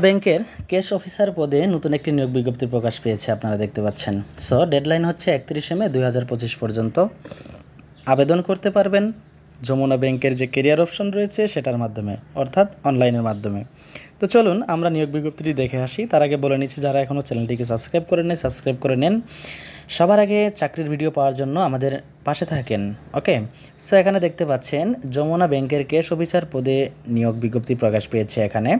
ব্যাংকের cash officer পদে নতুন একটি নিয়োগ বিজ্ঞপ্তি প্রকাশ পেয়েছে, আপনারা দেখতে পাচ্ছেন। সো ডেডলাইন হচ্ছে 31 মে 2025 পর্যন্ত আবেদন করতে পারবেন যমুনা ব্যাংকের যে কেরিয়ার অপশন রয়েছে সেটার মাধ্যমে, অর্থাৎ অনলাইনের মাধ্যমে। তো চলুন আমরা নিয়োগ বিজ্ঞপ্তিটি দেখে আসি। তার আগে বলে নিচ্ছি, যারা এখনও চ্যানেলটিকে সাবস্ক্রাইব করে নেন সাবস্ক্রাইব করে নেন, সবার আগে চাকরির ভিডিও পাওয়ার জন্য আমাদের পাশে থাকেন। ওকে, সো এখানে দেখতে পাচ্ছেন যমুনা ব্যাংকের ক্যাশ অফিসার পদে নিয়োগ বিজ্ঞপ্তি প্রকাশ পেয়েছে। এখানে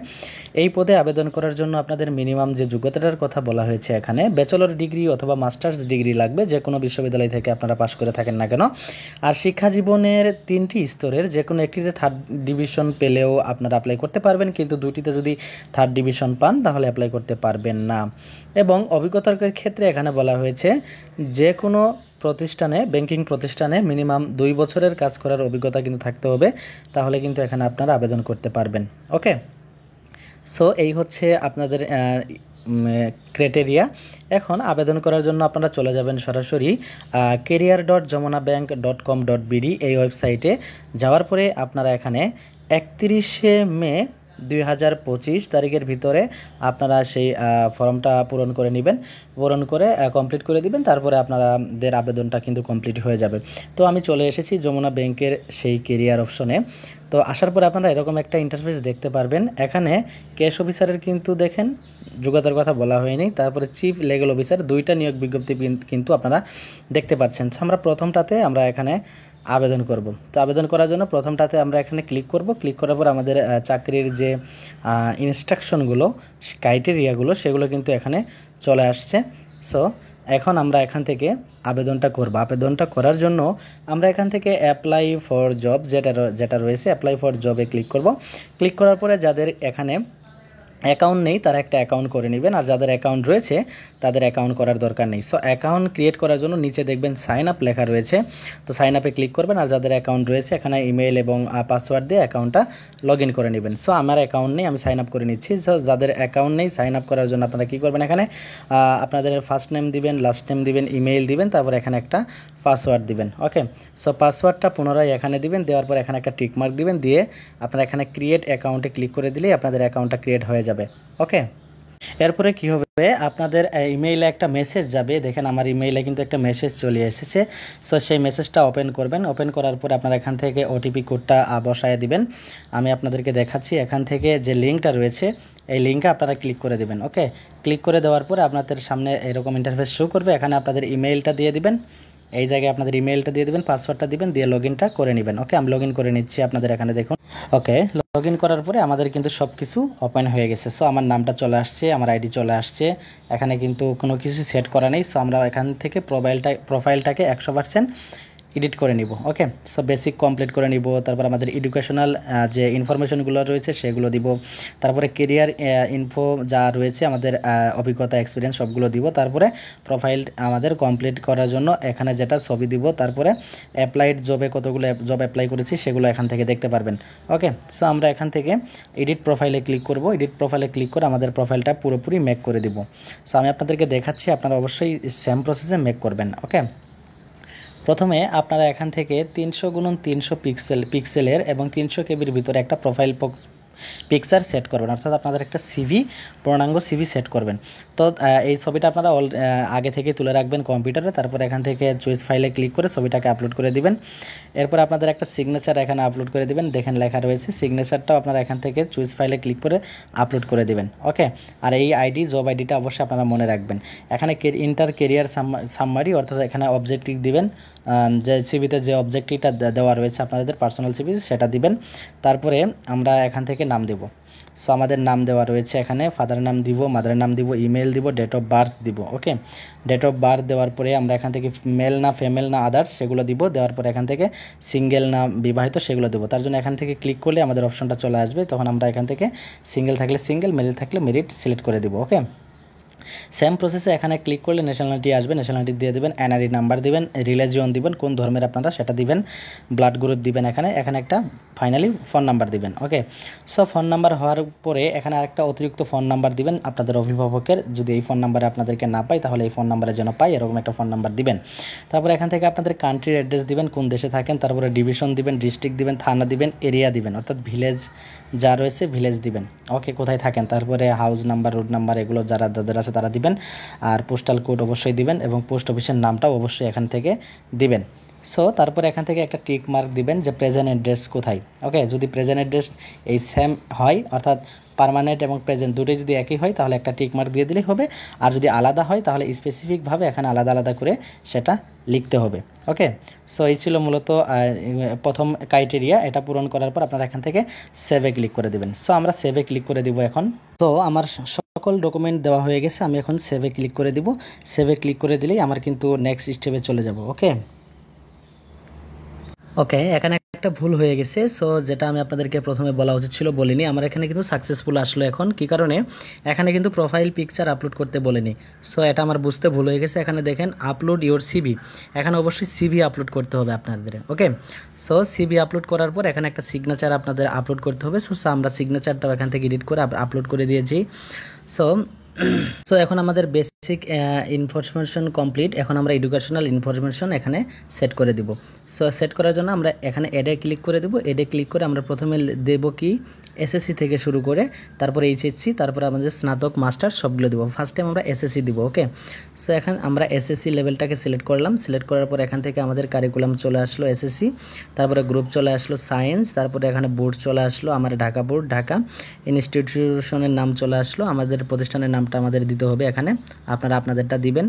এই পদে আবেদন করার জন্য আপনাদের মিনিমাম যে যোগ্যতাটার কথা বলা হয়েছে, এখানে ব্যাচেলর ডিগ্রি অথবা মাস্টার্স ডিগ্রি লাগবে, যে কোনো বিশ্ববিদ্যালয় থেকে আপনারা পাশ করে থাকেন না কেন। আর শিক্ষা জীবনের 3টি স্তরের যে কোনো একটিতে 3rd ডিভিশন পেলেও আপনারা অ্যাপ্লাই করতে পারবেন, কিন্তু 2টিতে যদি 3rd ডিভিশন পান তাহলে অ্যাপ্লাই করতে পারবেন না। এবং অভিজ্ঞতার ক্ষেত্রে এখানে বলা হয়েছে যে কোনো প্রতিষ্ঠানে, ব্যাংকিং প্রতিষ্ঠানে মিনিমাম 2 বছরের কাজ করার অভিজ্ঞতা কিন্তু থাকতে হবে, তাহলে কিন্তু এখানে আপনারা আবেদন করতে পারবেন। ওকে, সো এই হচ্ছে আপনাদের ক্রাইটেরিয়া। এখন আবেদন করার জন্য আপনারা চলে যাবেন সরাসরি career.jamunabank.com.bd এই ওয়েবসাইটে। যাওয়ার পরে আপনারা এখানে 31 মে 2025 তারিখের ভিতরে আপনারা সেই ফর্মটা পূরণ করে নেবেন, পূরণ করে কমপ্লিট করে দিবেন। তারপরে আপনাদের আবেদনটা কিন্তু কমপ্লিট হয়ে যাবে। তো আমি চলে এসেছি যমুনা ব্যাংকের সেই কেরিয়ার অপশনে। তো আসার পরে আপনারা এরকম একটা ইন্টারফেস দেখতে পারবেন। এখানে ক্যাশ অফিসারের কিন্তু দেখেন যোগ্যতার কথা বলা হয়নি, তারপরে চিফ লিগ্যাল অফিসার 2টা নিয়োগ বিজ্ঞপ্তি কিন্তু আপনারা দেখতে পাচ্ছেন। আমরা প্রথমটাতে আমরা এখানে আবেদন করব। তো আবেদন করার জন্য প্রথমটাতে আমরা এখানে ক্লিক করব। ক্লিক করার পর আমাদের চাকরির যে ইনস্ট্রাকশনগুলো, ক্রাইটেরিয়াগুলো, সেগুলো কিন্তু এখানে চলে আসছে। সো এখন আমরা এখান থেকে আবেদনটা করব। আবেদনটা করার জন্য আমরা এখান থেকে অ্যাপ্লাই ফর জব যেটা রয়েছে, অ্যাপ্লাই ফর জবে ক্লিক করব। ক্লিক করার পরে যাদের এখানে অ্যাকাউন্ট নেই তারা একটা অ্যাকাউন্ট করে নেবেন, আর যাদের অ্যাকাউন্ট রয়েছে তাদের অ্যাকাউন্ট করার দরকার নেই। সো অ্যাকাউন্ট ক্রিয়েট করার জন্য নিচে দেখবেন সাইন আপ লেখা রয়েছে, তো সাইন আপে ক্লিক করবেন। আর যাদের অ্যাকাউন্ট রয়েছে এখানে ইমেল এবং পাসওয়ার্ড দিয়ে অ্যাকাউন্টটা লগ ইন করে নেবেন। সো আমার অ্যাকাউন্ট নেই, আমি সাইন আপ করে নিচ্ছি। সো যাদের অ্যাকাউন্ট নেই, সাইন আপ করার জন্য আপনারা কী করবেন, এখানে আপনাদের ফার্স্ট নেম দিবেন, লাস্ট নেম দিবেন, ইমেইল দিবেন, তারপর এখানে একটা পাসওয়ার্ড দিবেন। ওকে, সো পাসওয়ার্ডটা পুনরায় এখানে দিবেন, দেওয়ার পর এখানে একটা টিকমার্ক দিবেন, দিয়ে আপনারা এখানে ক্রিয়েট অ্যাকাউন্টে ক্লিক করে দিলেই আপনাদের অ্যাকাউন্টটা ক্রিয়েট হয়ে যাবে। ওকে, এরপরে কি হবে, আপনাদের ইমেইলে একটা মেসেজ যাবে। দেখেন আমার ইমেইলে কিন্তু একটা মেসেজ চলে এসেছে। সো সেই মেসেজটা ওপেন করবেন। ওপেন করার পরে আপনারা এখান থেকে ওটিপি কোডটা বসায় দিবেন। আমি আপনাদেরকে দেখাচ্ছি। এখান থেকে যে লিঙ্কটা রয়েছে এই লিঙ্কে আপনারা ক্লিক করে দেবেন। ওকে, ক্লিক করে দেওয়ার পরে আপনাদের সামনে এরকম ইন্টারফেস শো করবে। এখানে আপনাদের ইমেইলটা দিয়ে দিবেন, এই জায়গায় আপনাদের ইমেইলটা দিয়ে দিবেন, পাসওয়ার্ডটা দিবেন, দিয়ে লগ ইনটা করে নেবেন। ওকে, আমি লগ ইন করে নিচ্ছি, আপনাদের এখানে দেখুন। ওকে, লগ ইন করার পরে আমাদের কিন্তু সব কিছু ওপেন হয়ে গেছে। সো আমার নামটা চলে আসছে, আমার আইডি চলে আসছে, এখানে কিন্তু কোনো কিছু সেট করা নেই। সো আমরা এখান থেকে প্রোফাইলটাকে 100% এডিট করে নিব। ওকে, সো বেসিক কমপ্লিট করে নিব। তারপর আমাদের এডুকেশনাল যে ইনফরমেশনগুলো রয়েছে সেগুলো দিব। তারপরে কেরিয়ার ইনফো যা রয়েছে, আমাদের অভিজ্ঞতা, এক্সপিরিয়েন্স সবগুলো দিব। তারপরে প্রোফাইল আমাদের কমপ্লিট করার জন্য এখানে যেটা ছবি দিব। তারপরে অ্যাপ্লাইড জবে কতগুলো জব অ্যাপ্লাই করেছি সেগুলো এখান থেকে দেখতে পারবেন। ওকে, সো আমরা এখান থেকে এডিট প্রোফাইলে ক্লিক করব। এডিট প্রোফাইলে ক্লিক করে আমাদের প্রোফাইলটা পুরোপুরি মেক করে দিব। সো আমি আপনাদেরকে দেখাচ্ছি, আপনারা অবশ্যই সেম প্রসেসে মেক করবেন। ওকে, প্রথমে আপনারা এখান থেকে 300x300 পিক্সেলের এবং 300 কেবির ভিতরে একটা প্রোফাইল পিকচার সেট করবেন, অর্থাৎ আপনাদের একটা পূর্ণাঙ্গ সিভি সেট করবেন। তো এই ছবিটা আপনারা আগে থেকে তুলে রাখবেন কম্পিউটারে। তারপর এখান থেকে চয়েস ফাইলে ক্লিক করে ছবিটাকে আপলোড করে দিবেন। এরপর আপনাদের একটা সিগনেচার এখানে আপলোড করে দিবেন, দেখেন লেখা রয়েছে। সিগনেচারটাও আপনারা এখান থেকে চয়েস ফাইলে ক্লিক করে আপলোড করে দিবেন। ওকে, আর এই জব আইডিটা অবশ্যই আপনারা মনে রাখবেন। এখানে ইন্টার কেরিয়ার সামারি, অর্থাৎ এখানে অবজেক্টিভ দিবেন, যে সিভিতে যে অবজেক্টিভটা দেওয়া রয়েছে আপনাদের পার্সোনাল সিভি সেটা দিবেন। তারপরে আমরা এখান থেকে নাম দেব। সো আমাদের নাম দেওয়া রয়েছে এখানে, ফাদার নাম দিব, মাদারের নাম দিব, ইমেল দিব, ডেট অফ বার্থ দিব। ওকে, ডেট অফ বার্থ দেওয়ার পরে আমরা এখান থেকে মেল না ফিমেল না আদার্স সেগুলো দিব। দেওয়ার পরে এখান থেকে সিঙ্গেল না বিবাহিত সেগুলো দেবো। তার জন্য এখান থেকে ক্লিক করলে আমাদের অপশনটা চলে আসবে। তখন আমরা এখান থেকে সিঙ্গেল থাকলে সিঙ্গেল, মেরিড থাকলে মেরিড সিলেক্ট করে দিব। ওকে, সেম প্রসেসে এখানে ক্লিক করলে ন্যাশনালিটি আসবে, ন্যাশনালিটি দিয়ে দেবেন, এনআরই নাম্বার দিবেন, রিলিজিয়ন দিবেন, কোন ধর্মের আপনারা সেটা দিবেন, ব্লাড গ্রুপ দিবেন, এখানে একটা ফাইনালি ফোন নাম্বার দিবেন। ওকে, সো ফোন নাম্বার হওয়ার পরে এখানে আরেকটা অতিরিক্ত ফোন নাম্বার দিবেন আপনাদের অভিভাবকের, যদি এই ফোন নাম্বারে আপনাদেরকে না পাই তাহলে এই ফোন নাম্বারে যেন পাই, এরকম একটা ফোন নাম্বার দিবেন। তারপরে এখান থেকে আপনাদের কান্ট্রির অ্যাড্রেস দিবেন, কোন দেশে থাকেন, তারপরে ডিভিশন দিবেন, ডিস্ট্রিক্ট দিবেন, থানা দিবেন, এরিয়া দিবেন, অর্থাৎ ভিলেজ যা রয়েছে ভিলেজ দিবেন। ওকে, কোথায় থাকেন, তারপরে হাউস নাম্বার, রোড নাম্বার, এগুলো যাদের আছে তারা দিবেন, আর পোস্টাল কোড অবশ্যই দিবেন, এবং পোস্ট অফিসের নামটাও অবশ্যই এখান থেকে দিবেন। সো তারপরে এখান থেকে একটা টিক মার্ক দিবেন যে প্রেজেন্ট অ্যাড্রেস কোথায়। ওকে, যদি প্রেজেন্ট অ্যাড্রেস এই সেম হয়, অর্থাৎ পার্মানেন্ট এবং প্রেজেন্ট দুটোই যদি একই হয় তাহলে একটা টিক মার্ক দিয়ে দিলেই হবে, আর যদি আলাদা হয় তাহলে স্পেসিফিকভাবে এখানে আলাদা আলাদা করে সেটা লিখতে হবে। ওকে, সো এই ছিল মূলত প্রথম ক্রাইটেরিয়া। এটা পূরণ করার পর আপনারা এখান থেকে সেভে ক্লিক করে দেবেন। সো আমরা সেভে ক্লিক করে দিব এখন। তো আমার সকল ডকুমেন্ট দেওয়া হয়ে গেছে, আমি এখন সেভে ক্লিক করে দিব। সেভে ক্লিক করে দিলেই আমার কিন্তু নেক্সট স্টেপে চলে যাব। ওকে, এখানে একটা ভুল হয়ে গেছে। সো যেটা আমি আপনাদেরকে প্রথমে বলা উচিত ছিল বলিনি, আমার এখানে কিন্তু সাকসেসফুল আসলো। এখন কি কারণে, এখানে কিন্তু প্রোফাইল পিকচার আপলোড করতে বলেনি। সো এটা আমার বুঝতে ভুল হয়ে গেছে। এখানে দেখেন আপলোড ইওর সিভি, এখানে অবশ্যই সিভি আপলোড করতে হবে আপনাদের। ওকে, সো সিভি আপলোড করার পর এখানে একটা সিগনেচার আপনাদের আপলোড করতে হবে। সো আমরা সিগনেচারটাও এখান থেকে এডিট করে আপলোড করে দিয়েছি। সো এখন আমাদের বেসিক ইনফরমেশন কমপ্লিট। এখন আমরা এডুকেশনাল ইনফরমেশন এখানে সেট করে দিব। সো সেট করার জন্য আমরা এখানে অ্যাডে ক্লিক করে দেব। অ্যাডে ক্লিক করে আমরা প্রথমে দেব কি এসএসসি থেকে শুরু করে তারপরে এইচএসসি, তারপরে আমাদের স্নাতক, মাস্টার সবগুলো দেবো। ফার্স্ট টাইম আমরা এসএসসি দিব। ওকে, সো এখন আমরা এসএসসি লেভেলটাকে সিলেক্ট করলাম। সিলেক্ট করার পর এখান থেকে আমাদের কারিকুলাম চলে আসলো এসএসসি, তারপরে গ্রুপ চলে আসলো সায়েন্স, তারপরে এখানে বোর্ড চলে আসলো আমার ঢাকা বোর্ড, ঢাকা ইনস্টিটিউশনের নাম চলে আসলো, আমাদের প্রতিষ্ঠানের নামটা আমাদের দিতে হবে এখানে, আপনারা আপনাদেরটা দিবেন।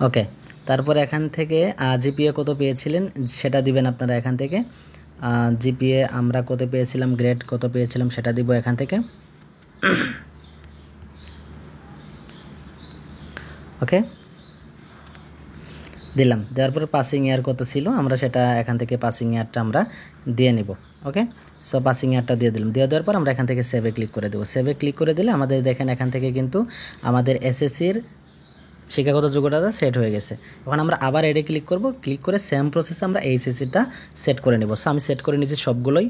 ওকে, তারপরে এখান থেকে জিপিএ কত পেয়েছিলেন সেটা দিবেন আপনারা এখান থেকে। জিপিএ আমরা কত পেয়েছিলাম, গ্রেড কত পেয়েছিলাম সেটা দিব এখান থেকে। ওকে, দিলাম। দেওয়ার পর পাসিং ইয়ার কত ছিল আমরা সেটা এখান থেকে পাসিং ইয়ারটা আমরা দিয়ে নিব। ওকে, সো পাসিং ইয়ারটা দিয়ে দিলাম। দেওয়ার পর আমরা এখান থেকে সেভে ক্লিক করে দেবো। সেভে ক্লিক করে দিলে আমাদের দেখেন এখান থেকে কিন্তু আমাদের এসএসসির শিক্ষাগত যোগ্যতা সেট হয়ে গেছে। এখন আমরা আবার এডে ক্লিক করব। ক্লিক করে সেম প্রসেসে আমরা এইচএসসিটা সেট করে নেব। সো আমি সেট করে নিয়েছি সবগুলোই।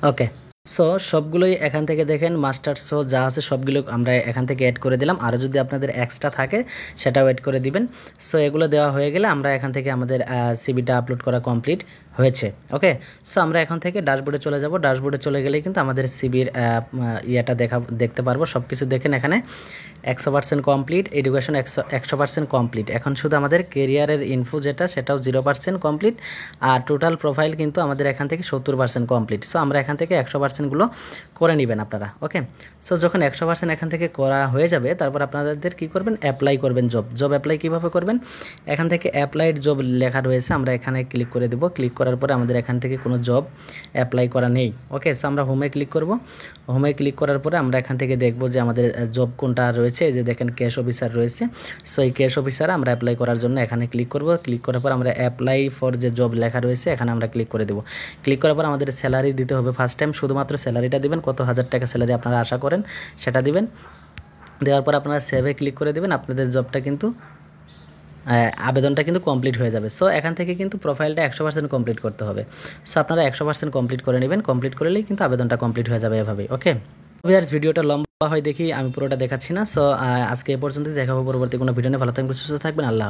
ওকে, সো সবগুলোই এখান থেকে দেখেন মাস্টার্স সো যা আছে সবগুলো আমরা এখান থেকে অ্যাড করে দিলাম। আরও যদি আপনাদের এক্সট্রা থাকে সেটাও অ্যাড করে দিবেন। সো এগুলো দেওয়া হয়ে গেলে আমরা এখান থেকে আমাদের সিভিটা আপলোড করা কমপ্লিট হয়েছে। ওকে, সো আমরা এখন থেকে ড্যাশবোর্ডে চলে যাব। ড্যাশবোর্ডে চলে গেলেই কিন্তু আমাদের সিভির ইয়েটা দেখতে পারবো। সব কিছু দেখেন এখানে 100% কমপ্লিট, এডুকেশন 100% কমপ্লিট। এখন শুধু আমাদের কেরিয়ারের ইনফো যেটা সেটাও 0% কমপ্লিট, আর টোটাল প্রোফাইল কিন্তু আমাদের এখান থেকে 70% কমপ্লিট। সো আমরা এখান থেকে 100%গুলো করে নেবেন আপনারা। ওকে, সো যখন 100% এখান থেকে করা হয়ে যাবে তারপর আপনাদের কি করবেন, অ্যাপ্লাই করবেন জব অ্যাপ্লাই কীভাবে করবেন, এখান থেকে অ্যাপ্লাইড জব লেখা রয়েছে, আমরা এখানে ক্লিক করে দেবো। ক্লিক করার পরে আমাদের এখান থেকে কোনো জব অ্যাপ্লাই করা নেই। ওকে, সো আমরা হোমে ক্লিক করব। হোমে ক্লিক করার পরে আমরা এখান থেকে দেখব যে আমাদের জব কোনটা রয়েছে। এই যে দেখেন ক্যাশ অফিসার রয়েছে। সো এই ক্যাশ অফিসার আমরা অ্যাপ্লাই করার জন্য এখানে ক্লিক করব। ক্লিক করার পর আমরা অ্যাপ্লাই ফর যে জব লেখা রয়েছে এখানে আমরা ক্লিক করে দেবো। ক্লিক করার পর আমাদের স্যালারি দিতে হবে। ফার্স্ট টাইম শুধুমাত্র স্যালারিটা দিবেন, কত হাজার টাকা স্যালারি আপনারা আশা করেন সেটা দিবেন। দেওয়ার পর আপনারা সেভে ক্লিক করে দেবেন। আপনাদের জবটা কিন্তু আবেদনটা কিন্তু কমপ্লিট হয়ে যাবে। সো এখান থেকে কিন্তু প্রোফাইলটা 100% কমপ্লিট করতে হবে। সো আপনারা 100% কমপ্লিট করে নেবেন। কমপ্লিট করলেই কিন্তু আবেদনটা কমপ্লিট হয়ে যাবে এভাবেই। ওকে, ভিউয়ার্স ভিডিওটা লম্বা হয় দেখি আমি পুরোটা দেখাচ্ছি না। সো আজকে এ পর্যন্তই, দেখাবো পরবর্তী কোনো ভিডিও নিয়ে। ভালো থাকবেন, সুস্থ থাকবেন, আল্লাহ।